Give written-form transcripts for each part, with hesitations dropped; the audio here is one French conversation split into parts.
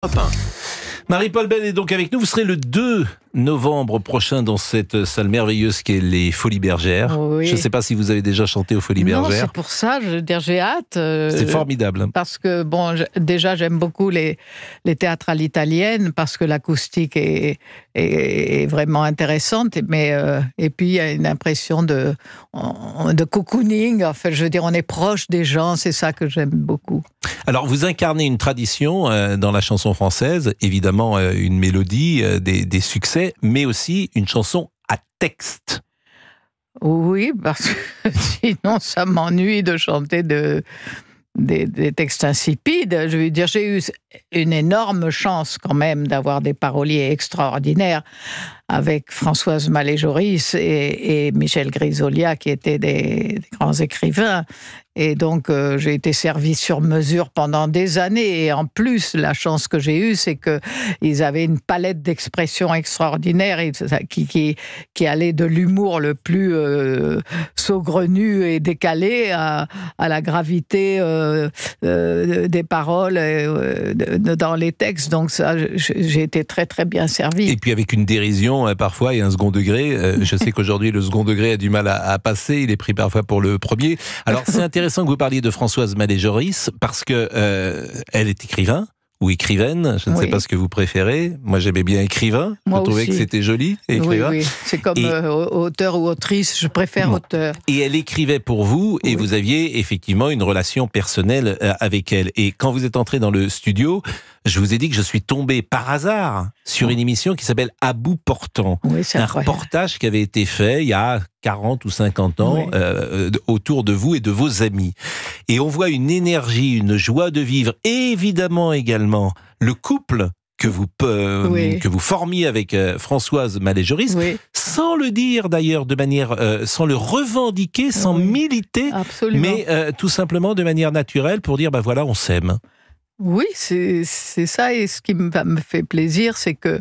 Europe 1. Marie-Paul Bell est donc avec nous. Vous serez le 2 novembre prochain dans cette salle merveilleuse qui est les Folies Bergères. Oui. Je ne sais pas si vous avez déjà chanté aux Folies Non, Bergères. c'est pour ça, je veux dire, j'ai hâte. C'est formidable. Parce que, bon, déjà, j'aime beaucoup les théâtres à l'italienne, parce que l'acoustique est vraiment intéressante. Mais, et puis, il y a une impression de cocooning. Enfin, je veux dire, on est proche des gens, c'est ça que j'aime beaucoup. Alors, vous incarnez une tradition dans la chanson française, évidemment une mélodie, des succès, mais aussi une chanson à texte. Oui, parce que sinon, ça m'ennuie de chanter des textes insipides. Je veux dire, j'ai eu une énorme chance quand même d'avoir des paroliers extraordinaires avec Françoise Mallet-Joris et Michel Grisolia, qui étaient des grands écrivains. Et donc, j'ai été servie sur mesure pendant des années. Et en plus, la chance que j'ai eue, c'est qu'ils avaient une palette d'expressions extraordinaires qui allait de l'humour le plus saugrenu et décalé à la gravité des paroles dans les textes. Donc ça, j'ai été très très bien servie. Et puis avec une dérision parfois et un second degré. Je sais qu'aujourd'hui le second degré a du mal à passer. Il est pris parfois pour le premier. Alors c'est intéressant que vous parliez de Françoise Mallet-Joris parce que elle est écrivain ou écrivaine, je ne sais pas ce que vous préférez. Moi, j'aimais bien écrivain. Je trouvais que c'était joli, écrivain. Oui. C'est comme auteur ou autrice, je préfère auteur. Et elle écrivait pour vous, et vous aviez effectivement une relation personnelle avec elle. Et quand vous êtes entré dans le studio, je vous ai dit que je suis tombé par hasard sur une émission qui s'appelle À bout portant. Oui, c'est incroyable. Un reportage qui avait été fait il y a 40 ou 50 ans autour de vous et de vos amis. Et on voit une énergie, une joie de vivre, et évidemment également le couple que vous formiez avec Françoise Mallet-Joris, sans le dire d'ailleurs de manière, sans le revendiquer, sans militer, mais tout simplement de manière naturelle pour dire, voilà, on s'aime. Oui, c'est ça, et ce qui me fait plaisir, c'est que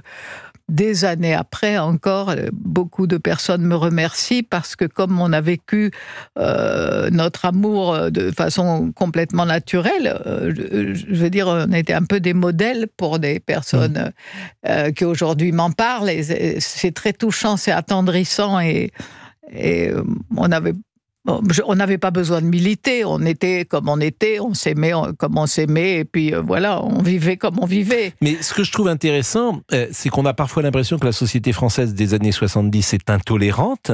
des années après encore, beaucoup de personnes me remercient parce que comme on a vécu notre amour de façon complètement naturelle, je veux dire, on était un peu des modèles pour des personnes qui aujourd'hui m'en parlent, et c'est très touchant, c'est attendrissant, et on n'avait pas besoin de militer, on était comme on était, on s'aimait comme on s'aimait, et puis voilà, on vivait comme on vivait. Mais ce que je trouve intéressant, c'est qu'on a parfois l'impression que la société française des années 70 est intolérante,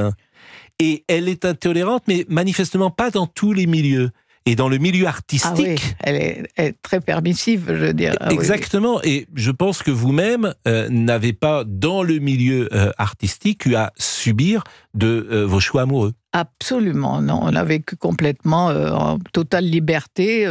et elle est intolérante, mais manifestement pas dans tous les milieux. Et dans le milieu artistique... Ah oui, elle est très permissive, je veux dire. Exactement, et je pense que vous-même n'avez pas, dans le milieu artistique, eu à subir de vos choix amoureux. Absolument, non. On a vécu complètement en totale liberté,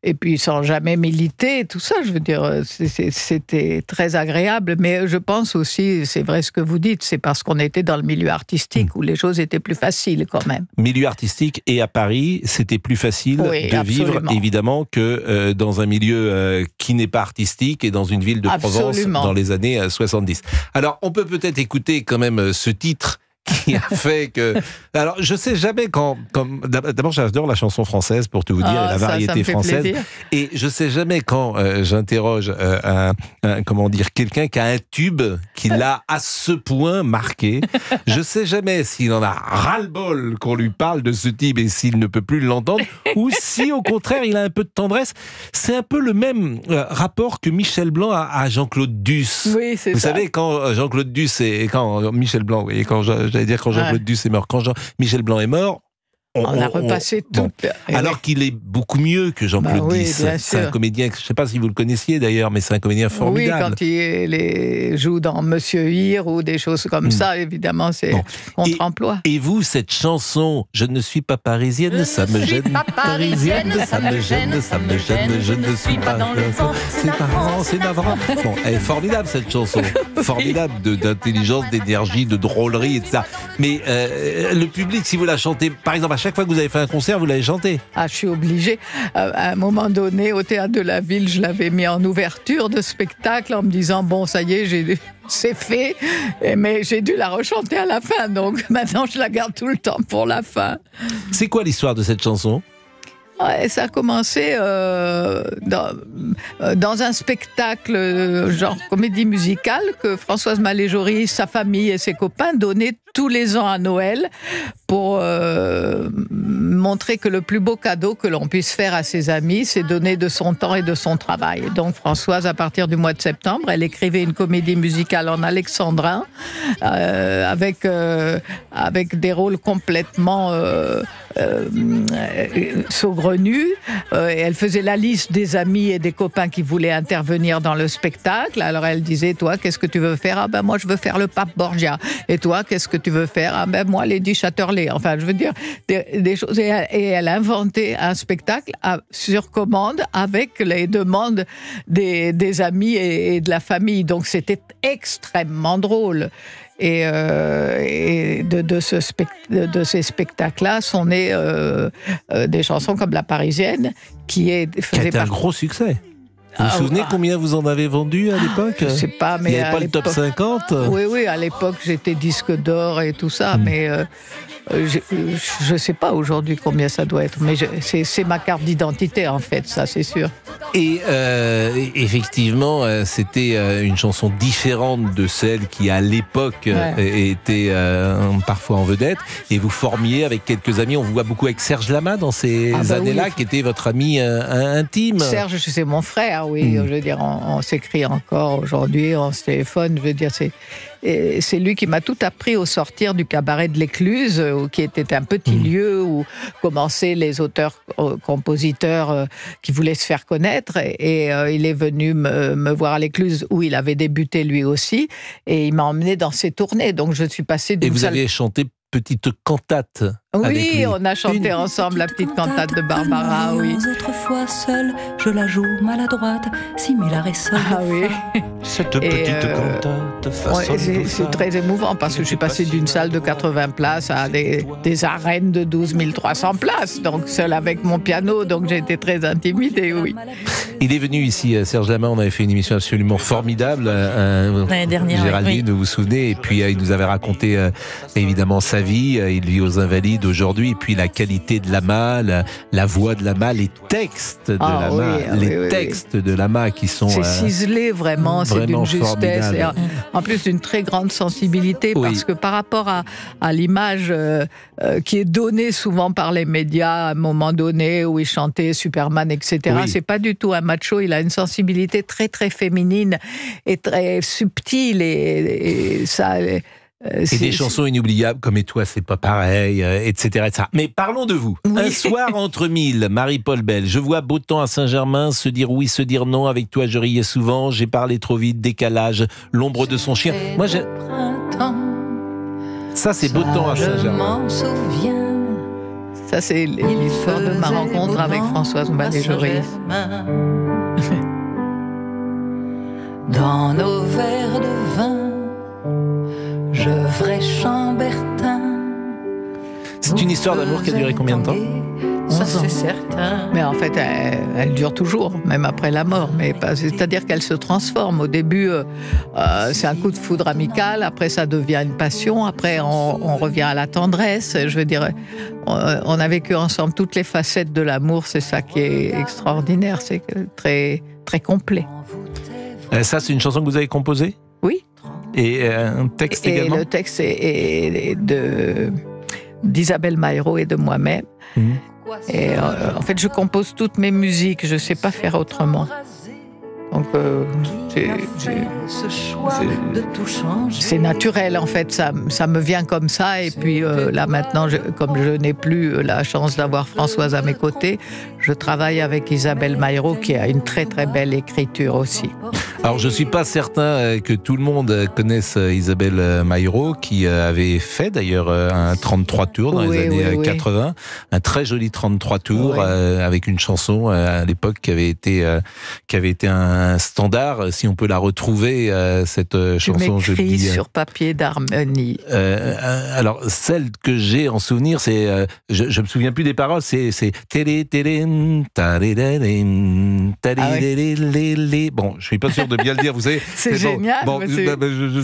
et puis sans jamais militer, tout ça, je veux dire, c'était très agréable. Mais je pense aussi, c'est vrai ce que vous dites, c'est parce qu'on était dans le milieu artistique où les choses étaient plus faciles quand même. Milieu artistique, et à Paris, c'était plus facile de vivre, évidemment, que dans un milieu qui n'est pas artistique et dans une ville de Provence dans les années 70. Alors, on peut peut-être écouter quand même ce titre qui a fait que... Alors, je sais jamais quand... D'abord, j'adore la chanson française, pour tout vous dire, et la variété française. Plaisir. Et je sais jamais quand j'interroge quelqu'un qui a un tube qui l'a à ce point marqué. Je sais jamais s'il en a ras-le-bol qu'on lui parle de ce type et s'il ne peut plus l'entendre, ou si, au contraire, il a un peu de tendresse. C'est un peu le même rapport que Michel Blanc a à Jean-Claude Duss. Oui, c'est ça. Vous savez, quand Jean-Claude Duss et quand Michel Blanc, oui, quand j'allais dire quand Jean-Claude Duss est mort, quand Michel Blanc est mort, on a repassé tout. Alors qu'il est beaucoup mieux que Jean-Claude Duss. C'est un comédien, je ne sais pas si vous le connaissiez d'ailleurs, mais c'est un comédien formidable. Oui, quand il joue dans Monsieur Hir ou des choses comme ça, évidemment, c'est contre-emploi. Et vous, cette chanson, je ne suis pas parisienne, ça me gêne. Parisienne, ça me gêne, ça me gêne, je ne suis pas dans le fond. C'est navrant. Bon, elle est formidable cette chanson. Formidable d'intelligence, d'énergie, de drôlerie, etc. Mais le public, si vous la chantez, par exemple, à chaque fois que vous avez fait un concert, vous l'avez chanté. Ah, je suis obligée. À un moment donné, au Théâtre de la Ville, je l'avais mis en ouverture de spectacle en me disant, bon, ça y est, c'est fait. Mais j'ai dû la rechanter à la fin, donc maintenant je la garde tout le temps pour la fin. C'est quoi l'histoire de cette chanson ? Ouais, ça a commencé dans un spectacle genre comédie musicale que Françoise Mallet-Jory, sa famille et ses copains donnaient tous les ans à Noël pour montrer que le plus beau cadeau que l'on puisse faire à ses amis, c'est donner de son temps et de son travail. Donc Françoise, à partir du mois de septembre, elle écrivait une comédie musicale en alexandrin avec des rôles complètement saugrenus. Et elle faisait la liste des amis et des copains qui voulaient intervenir dans le spectacle. Alors elle disait, toi, qu'est-ce que tu veux faire? Ah ben moi, je veux faire le pape Borgia. Et toi, qu'est-ce que tu veux faire? Ah ben moi, Lady Chatterley. Enfin, je veux dire, des choses. Et elle inventait un spectacle sur commande avec les demandes des amis et de la famille. Donc c'était extrêmement drôle. Et de ces spectacles-là sont nées des chansons comme La Parisienne, qui a été un gros succès. Vous vous souvenez combien vous en avez vendu à l'époque? Je ne sais pas, mais il n'y avait pas le top 50? Oui, à l'époque j'étais disque d'or et tout ça, mais je ne sais pas aujourd'hui combien ça doit être, mais c'est ma carte d'identité en fait, ça c'est sûr. Et effectivement, c'était une chanson différente de celle qui à l'époque était parfois en vedette, et vous formiez avec quelques amis, on vous voit beaucoup avec Serge Lama dans ces années-là, qui était votre ami intime. Serge, c'est mon frère, oui, je veux dire, on s'écrit encore aujourd'hui, on se téléphone, je veux dire, c'est lui qui m'a tout appris au sortir du cabaret de l'Écluse, qui était un petit lieu où commençaient les auteurs-compositeurs qui voulaient se faire connaître. Et il est venu me voir à l'Écluse, où il avait débuté lui aussi. Et il m'a emmené dans ses tournées. Donc je suis passée d'une salle... Et vous avez chanté Petite cantate. Oui, on a chanté ensemble la petite cantate de Barbara, oui. Autrefois seule, je la joue maladroite, si Miller est seul. Ah oui. Cette petite cantate façon c'est très émouvant parce que je suis passée d'une salle de 80 places à des arènes de 12 300 places, donc seule avec mon piano, donc j'ai été très intimidée, oui. Il est venu ici, Serge Lama, on avait fait une émission absolument formidable. L'année dernière, Géraldine, vous vous souvenez, et puis il nous avait raconté évidemment sa vie, il vit aux Invalides aujourd'hui, et puis la qualité de Lama, la voix de Lama, les textes de Lama, de Lama qui sont... C'est ciselé vraiment, c'est d'une justesse, et en plus d'une très grande sensibilité, parce que par rapport à l'image qui est donnée souvent par les médias à un moment donné, où il chantait Superman, etc., c'est pas du tout un macho, il a une sensibilité très très féminine et très subtile, et ça... Et des chansons inoubliables comme « Et toi, c'est pas pareil », etc., etc. Mais parlons de vous. Oui. Un soir entre mille, Marie-Paul Bell. Je vois beau temps à Saint-Germain, se dire oui, se dire non. Avec toi, je riais souvent. J'ai parlé trop vite, décalage, l'ombre de son chien. Moi, j'ai... Ça, c'est beau temps à Saint-Germain. Ça, c'est l'histoire de ma rencontre avec Françoise Mallet-Jory. Dans nos verres de vin, je ferai Chambertin. C'est une histoire d'amour qui a duré combien de temps? Ça, c'est certain. Mais en fait, elle dure toujours, même après la mort. C'est-à-dire qu'elle se transforme. Au début, c'est un coup de foudre amical. Après, ça devient une passion. Après, on revient à la tendresse. Je veux dire, on a vécu ensemble toutes les facettes de l'amour. C'est ça qui est extraordinaire. C'est très, très complet. Ça, c'est une chanson que vous avez composée? Oui. Et un texte également? Et le texte est d'Isabelle Maïro et de moi-même. Et en fait, je compose toutes mes musiques, je ne sais pas faire autrement. Donc, c'est naturel, en fait, ça me vient comme ça. Et puis là, maintenant, comme je n'ai plus la chance d'avoir Françoise à mes côtés, je travaille avec Isabelle Maïro, qui a une très, très belle écriture aussi. Alors, je ne suis pas certain que tout le monde connaisse Isabelle Maïro, qui avait fait d'ailleurs un 33 tours dans les années 80. Un très joli 33 tours avec une chanson à l'époque qui avait été un standard. Si on peut la retrouver, cette chanson, je m'écris sur papier d'harmonie. Alors, celle que j'ai en souvenir, c'est... je me souviens plus des paroles, c'est télé, télé, bon, je suis pas sûr de bien le dire, vous savez. C'est génial,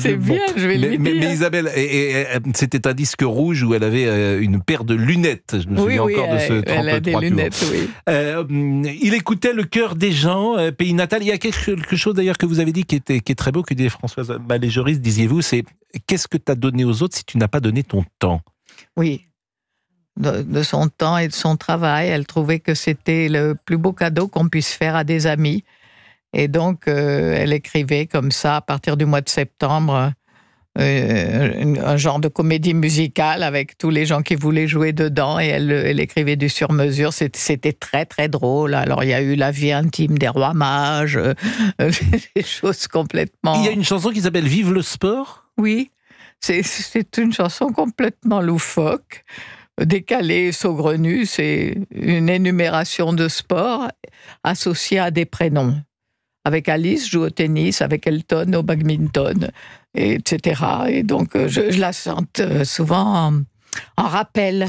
c'est bien, je vais le dire. Mais Isabelle, c'était un disque rouge où elle avait une paire de lunettes. Je me souviens encore de ce 33 elle a des lunettes, oui. Il écoutait le cœur des gens, pays natal. Il y a quelque chose d'ailleurs que vous avez dit qui est très beau, que disait Françoise Maléjoris, disiez-vous, c'est qu'est-ce que tu as donné aux autres si tu n'as pas donné ton temps? Oui. De son temps et de son travail. Elle trouvait que c'était le plus beau cadeau qu'on puisse faire à des amis. Et donc, elle écrivait comme ça, à partir du mois de septembre, un genre de comédie musicale avec tous les gens qui voulaient jouer dedans. Et elle écrivait du sur-mesure. C'était très, très drôle. Alors, il y a eu la vie intime des rois mages, des choses complètement... Il y a une chanson qui s'appelle « Vive le sport ». Oui, c'est une chanson complètement loufoque, décalée, saugrenue. C'est une énumération de sports associés à des prénoms. Avec Alice, joue au tennis, avec Elton, au badminton, etc. Et donc, je la chante souvent en rappel.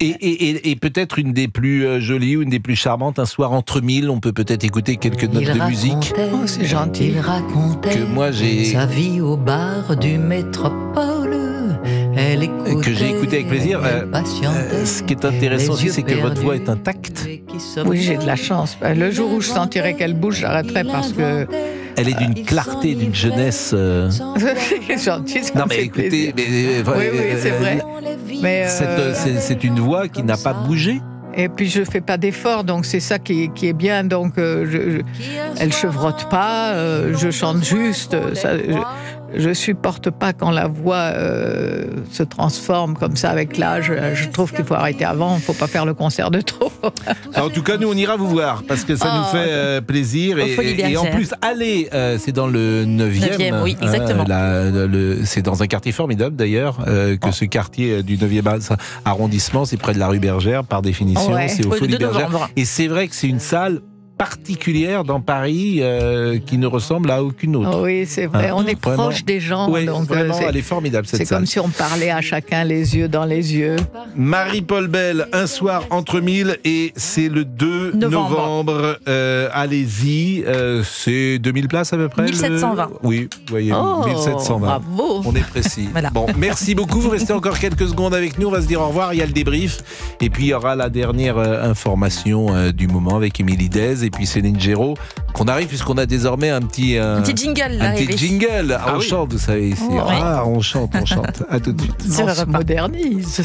Et peut-être une des plus jolies ou une des plus charmantes, un soir entre mille, on peut peut-être écouter quelques notes de musique. Oh, c'est gentil. Il racontait que moi j'ai sa vie au bar du métropole. Elle écoutait, que j'ai écouté avec plaisir. Ce qui est intéressant aussi, c'est que votre voix est intacte. Oui, j'ai de la chance. Le jour où je sentirai qu'elle bouge, j'arrêterai parce que... Elle est d'une clarté, d'une jeunesse... C'est gentil, ça non me mais fait écoutez... plaisir. Oui, c'est vrai. Mais c'est une voix qui n'a pas bougé. Et puis je fais pas d'effort, donc c'est ça qui est bien. Donc elle chevrotte pas, je chante juste. Je supporte pas quand la voix se transforme comme ça avec l'âge. Je trouve qu'il faut arrêter avant. Il faut pas faire le concert de trop. En tout cas, nous on ira vous voir parce que ça nous fait plaisir et en plus allez, c'est dans le 9e. Oui, exactement. C'est dans un quartier formidable d'ailleurs que ce quartier du 9e arrondissement, c'est près de la rue Bergère par définition. Ouais. C'est aux Folies Bergère. Novembre. Et c'est vrai que c'est une salle particulière dans Paris qui ne ressemble à aucune autre. Oui, c'est vrai. On est vraiment, proche des gens. Oui, donc vraiment, elle est formidable cette salle. C'est comme si on parlait à chacun les yeux dans les yeux. Marie-Paul Belle, un soir entre mille, et c'est le 2 novembre. Allez-y, c'est 2000 places à peu près. 1720. Oui, vous voyez, 1720. Bravo. On est précis. Voilà. Bon, merci beaucoup. Vous restez encore quelques secondes avec nous. On va se dire au revoir. Il y a le débrief. Et puis, il y aura la dernière information du moment avec Émilie Dez et puis Céline Géraud. Qu'on arrive puisqu'on a désormais un petit jingle. Un petit jingle. On chante, vous savez, ici. Oui. On chante. À tout de suite. On se modernise.